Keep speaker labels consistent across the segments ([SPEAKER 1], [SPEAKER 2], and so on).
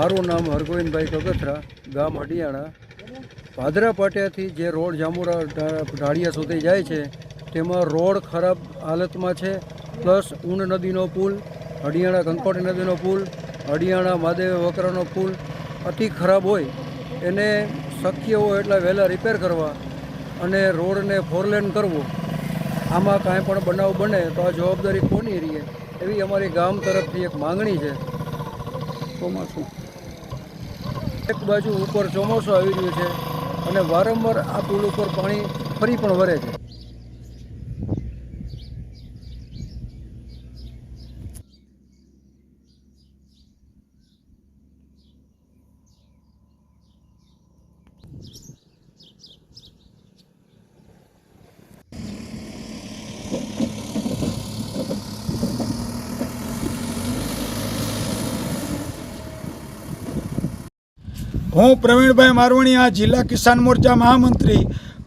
[SPEAKER 1] મારું નામ હરગોવિંદભાઈ કગથરા, ગામ અડિયાણા. ભાદરા પાટિયાથી જે રોડ જાંબુરા ઢાળિયા સુધી જાય છે તેમાં રોડ ખરાબ હાલતમાં છે. પ્લસ ઊંડ નદીનો પુલ, અડિયાણા કંકોટી નદીનો પુલ, અડિયાણા મહાદેવ વકરાનો પુલ અતિ ખરાબ હોય. એને શક્ય હોય એટલા વહેલા રિપેર કરવા અને રોડને ફોરલેન કરવો. આમાં કાંઈ પણ બનાવ બને તો આ જવાબદારી કોની રહે એવી અમારી ગામ તરફથી એક માંગણી છે. ચોમાસું એક બાજુ ઉપર ચોમાસું આવી રહ્યું છે અને વારંવાર આ પુલ ઉપર પાણી ફરી પણ વરે છે.
[SPEAKER 2] હું પ્રવીણભાઈ મારવણીયા, જિલ્લા કિસાન મોરચા મહામંત્રી.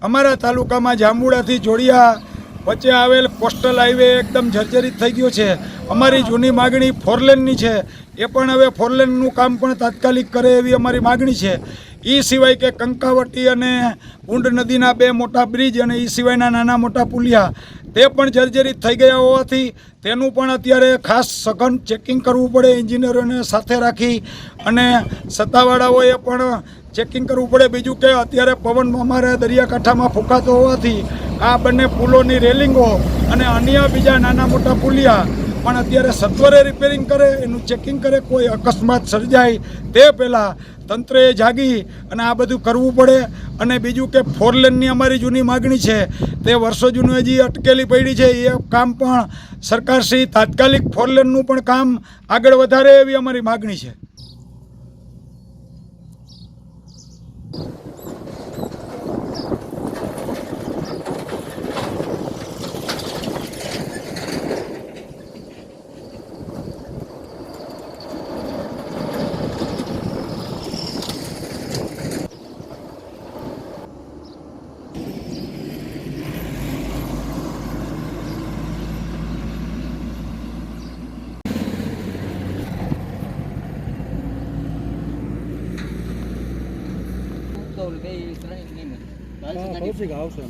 [SPEAKER 2] અમારા તાલુકામાં જાંબુડાથી જોડિયા વચ્ચે આવેલ કોસ્ટલ હાઈવે એકદમ જર્જરિત થઈ ગયો છે. અમારી જૂની માગણી ફોરલેનની છે, એ પણ હવે ફોરલેનનું કામ પણ તાત્કાલિક કરે એવી અમારી માગણી છે. એ સિવાય કે કંકાવટી અને ઊંડ નદીના 2 મોટા બ્રિજ અને એ સિવાયના નાના મોટા પુલિયા તે પણ જર્જરિત થઈ ગયા હોવાથી તેનું પણ અત્યારે ખાસ સઘન ચેકિંગ કરવું પડે. એન્જિનિયરોને સાથે રાખી અને સત્તાવાળાઓએ પણ ચેકિંગ કરવું પડે. બીજું કે અત્યારે પવન અમારા દરિયાકાંઠામાં ફૂંકાતો હોવાથી આ બંને પુલોની રેલિંગો અને અન્ય બીજા નાના મોટા પુલિયા પણ અત્યારે સત્વરે રિપેરિંગ કરે, એનું ચેકિંગ કરે. કોઈ અકસ્માત સર્જાય તે પહેલાં તંત્રએ જાગી અને આ બધું કરવું પડે. અને બીજું કે ફોરલેનની અમારી જૂની માગણી છે, તે વર્ષો જૂની હજી અટકેલી પડી છે. એ કામ પણ સરકારશ્રી તાત્કાલિક ફોરલેનનું પણ કામ આગળ વધારે એવી અમારી માગણી છે.
[SPEAKER 1] આવશે